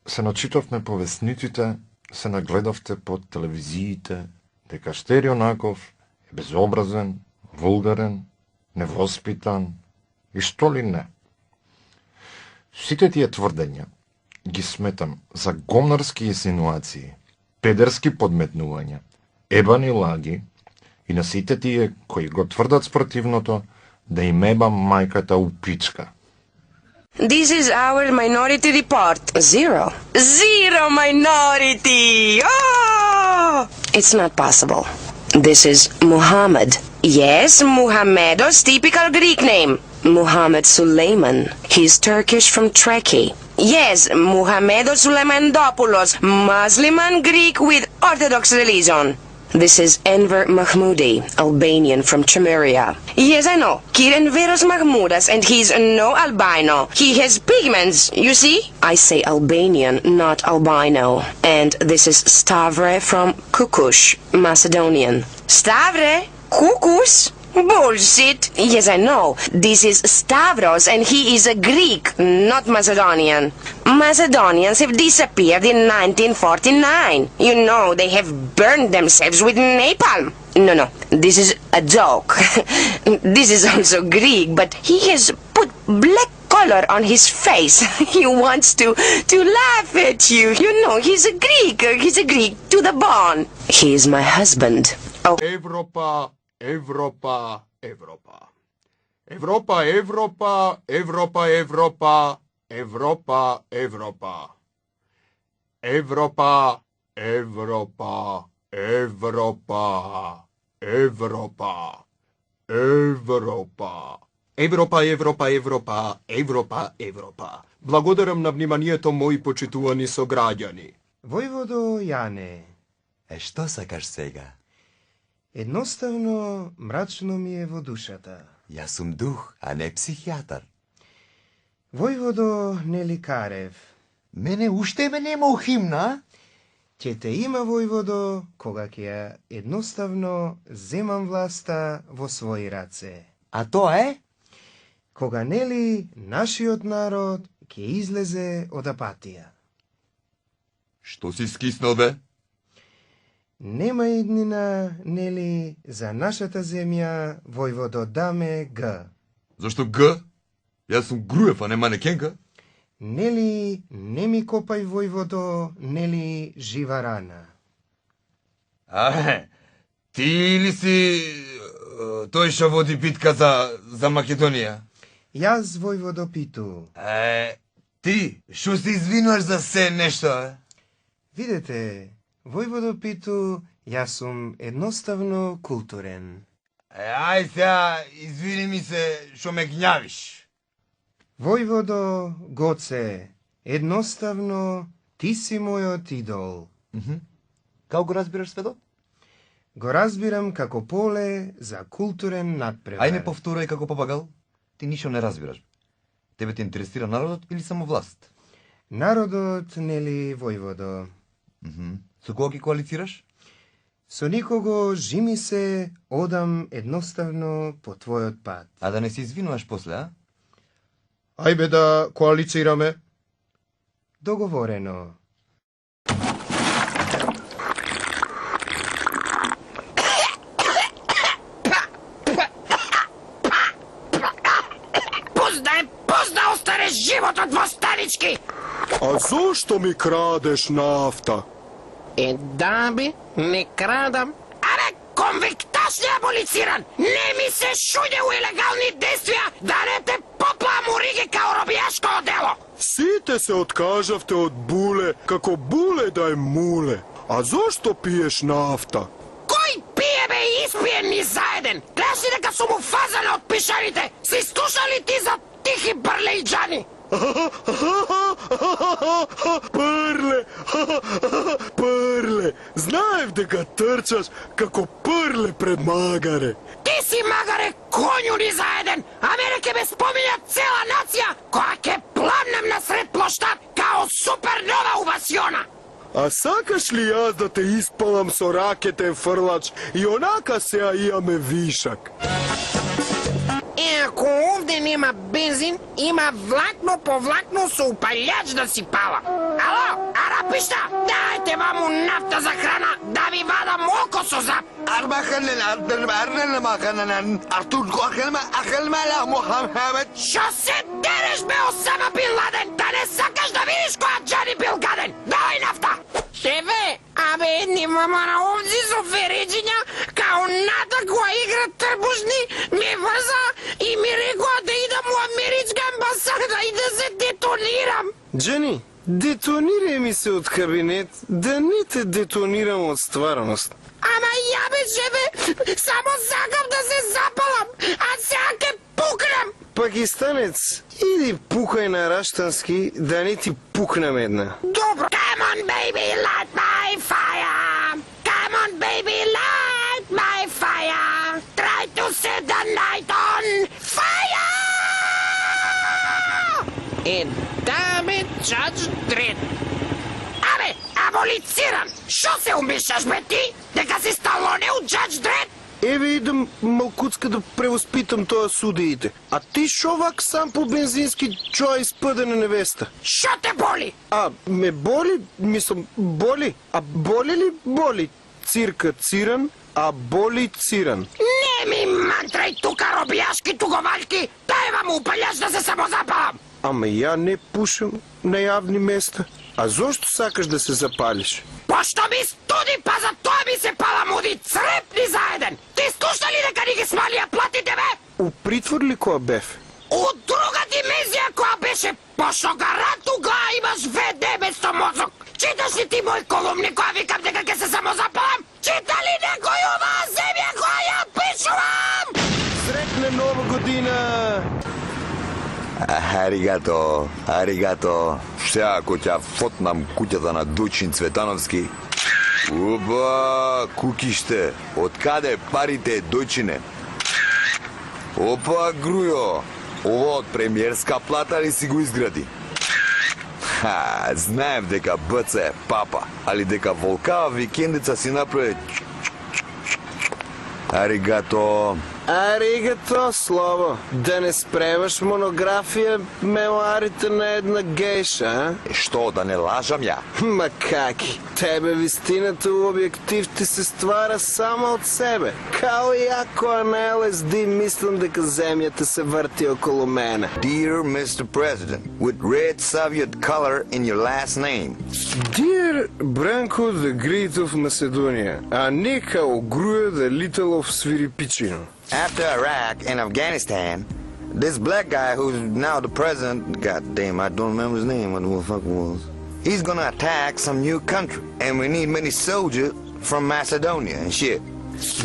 се начитавме по весниците, се нагледавте по телевизиите, дека Штери Онаков е безобразен, вулгарен, невоспитан и што ли не. Сите тие тврдења ги сметам за гомнарски инсинуации, педерски подметнувања, ебани лаги и на сите тие кои го тврдат спротивното да им еба мајката у пичка. This is our minority report. Zero. Zero minority! Oh! It's not possible. This is Muhammad. Yes, Muhammedos typical Greek name. Muhammad Suleiman. He's Turkish from Turkey. Yes, Muhammedos Suleimandopoulos, Muslim and Greek with Orthodox religion. This is Enver Mahmoudi, Albanian from Chameria. Yes, I know. Kirenveros Mahmoudas, and he's no albino. He has pigments, you see? I say Albanian, not albino. And this is Stavre from Kukush, Macedonian. Stavre? Kukus? Bullshit. Yes, I know. This is Stavros, and he is a Greek, not Macedonian. Macedonians have disappeared in 1949. You know, they have burned themselves with napalm. No, this is a joke. This is also Greek, but he has put black color on his face. He wants to laugh at you. You know, he's a Greek to the bone. He is my husband. Oh. Европа, Европа, Европа. Европа, Европа, Европа, Европа. Европа, Европа. Европа, Европа, Европа. Европа. Европа. Европа, Европа, Европа, Европа, Европа. Благодарам на вниманието, мои почитувани сограѓани. Војводо Јане, Што сакаш сега? едноставно мрачно ми е во душата. Јас сум дух, а не психијатар. Војводо Неликарев, Мене уште ме нема у химна? ќе те има војводо кога ќе ја едноставно земам власта во своји раце. А тоа е? Кога нели нашиот народ ќе излезе од апатија. Што си скиснал, бе? Нема иднина, нели, за нашата земја, војводо Даме Г. Зашто Г? Јас сум Груев, а не манекенка. Нели, не ми копај војводо, нели, жива рана. Ти или си тој што води битка за Македонија? Јас, војводо Питу. Ти, што се извинуваш за се нешто, Видете, војводо Питу, јас сум едноставно културен. Ај сега, извини ми се, што ме гњавиш. Војводо Гоце, едноставно ти си мојот идол. Како го разбираш сведот? Го разбирам како поле за културен надпревар. Ај не повторај како папагал. Ти ништо не разбираш. Тебе те интересира народот или само власт? Народот, нели, војводо? Со кого ги коалицираш? Со никого жими се одам едноставно по твојот пат. А да не се извинуваш после, а? Ајбе да коалицираме. Договорено. Позна остареш животот во станички! А зошто ми крадеш нафта? Да бе, не крадам. Абе, конвикташ не аболициран! Не ми се шуѓе у илегални действија да не те попла муриги као робијашко дело! Сите се откажавте од буле, како буле да е муле. А зошто пиеш нафта? Кој пие бе и испие ни заеден? Гледаш ли дека сум уфазана од пишарите? Си слушали ти за тихи брлејџани? Прле, прле, знаев дека трчаш како прле пред магаре. Ти си магаре конју ни заеден, а мене ке ме споминат цела нација, која ке пламнем насред плоштад као супернова увасиона. А сакаш ли јас да те испалам со ракетен фрлач и онака сеа имаме вишак? Ако овде нема бензин, има влакно по влакно со упалјач да си пала. Ало? гробища! Дайте мамо нафта за храна, да ви вадам око со зап! Шо се дереш, бе, Осама Бин Ладен? Да не сакаш да видиш која Джани бил гаден? Давај нафта! Шефе, абе едни мамара овзи со фереđиња, као ната која игра трбушни, ме врза и ми рекоа да идам у Америчка амбасада и да се детонирам. Джани, детонирај ми се од кабинет, да не те детонирам од стварност. Ама ја бе, шефе, само сакам да се запалам, а сега ке пукнам. Пакистанец, иди пукај на раштански, да не ти пукнам една. Добро. Come on, baby, light my fire. Come on, baby, light my fire. Try to set the night on fire. И да бе, Judge Dredd. Абе, аболициран. Шо се умишаш, бе, ти? Дека си Сталоне у Judge Dredd? Еве идам малкуцка да превоспитам тоа судиите. А ти шо вак сам по бензински чоја испадена невеста? Шо те боли? А, ме боли? Мислам, боли? А боли ли боли? Цирка циран, а боли циран. Не ми мантрај тука робијашки туговаljки. Дај вам упалјаш да се самозапалам. Ама ја не пушам на јавни места. А зошто сакаш да се запалиш? Пошто ми студи, па за тоа ми се паламуди црепни заеден. Ти слуша ли дека ни ги смалија платите, бе? У притвор ли која бев? У друга димензија која беше пошогарат туга имаш ВД место мозок. Читаш ли ти мој колумни која викам дека ќе се самозапалам? Чита ли некој оваа земја која ја пишувам? Среќна нова година! Аригато, аригато. Сега ако ќе фотнам куќата на Дочин Цветановски. Опа, кукиште. Откаде парите, Дојчине? Опа, Грујо. Ова од премиерска плата ли си го изгради? Ха, знаев дека БЦ е папа, али дека волкава викендица си направи. Аригато. Аригато, Славо. Да не спреваш монографија мемуарите на една гейша, а? Што, да не лажам ја? Ма каки? Тебе вистината у објектив ти се ствара само од себе. Као јако на LSD мислам дека земјата се врти околу мене. Dear Mr. President, with red Soviet color in your last name. Dear Branko the Great of Macedonia, а не као Груја the Little of Свирипичино. After Iraq and Afghanistan, this black guy who's now the president, god damn, I don't remember his name, what the fuck it was. He's gonna attack some new country, and we need many soldiers from Macedonia and shit.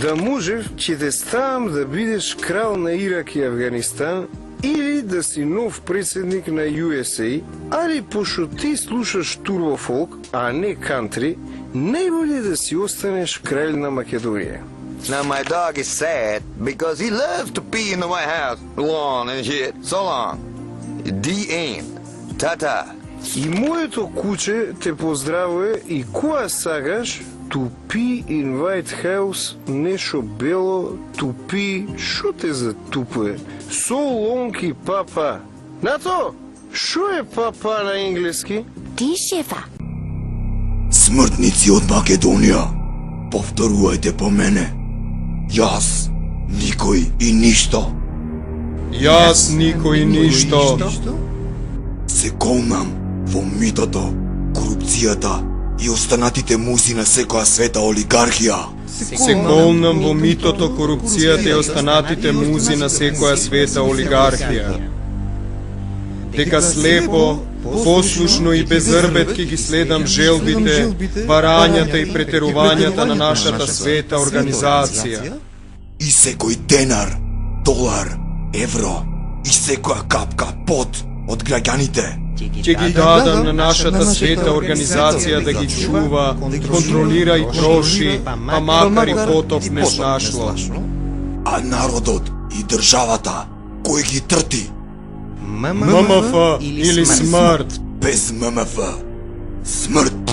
Да можев, ќе те ставам да бидеш крал на Ирак и Афганистан, или да си нов председник на USA, али пошто ти слушаш турбофолк, а не кантри, најболje да си останеш кралј на Македонија. Now my dog is sad because he loves to pee in the White House lawn and shit. So long. The end. Ta-ta. И моето куче те поздравува и која сагаш to pee in White House нешо бело, to pee, шо те затупуе? So long и папа. Нато, шо е папа на енглески? Ти, шефа. Смртници од Македонија, повторувајте по мене. Јас, никој и ништо. Јас никој ништо. Се колнам во митото, корупцијата и останатите музи на секоја света олигархија. Се колнам во митото, корупцијата и останатите музи на секоја света олигархија. Дека слепо, послушно и безрбет ќе ги следам желбите, барањата и претерувањата на нашата света организација. И секој денар, долар, евро и секоја капка пот од граѓаните ќе ги дадам на нашата света организација да ги чува, контролира и троши, а макар и потоп не снашло. А народот и државата кој ги трти? ММФ или смрт? Без ММФ, смрт.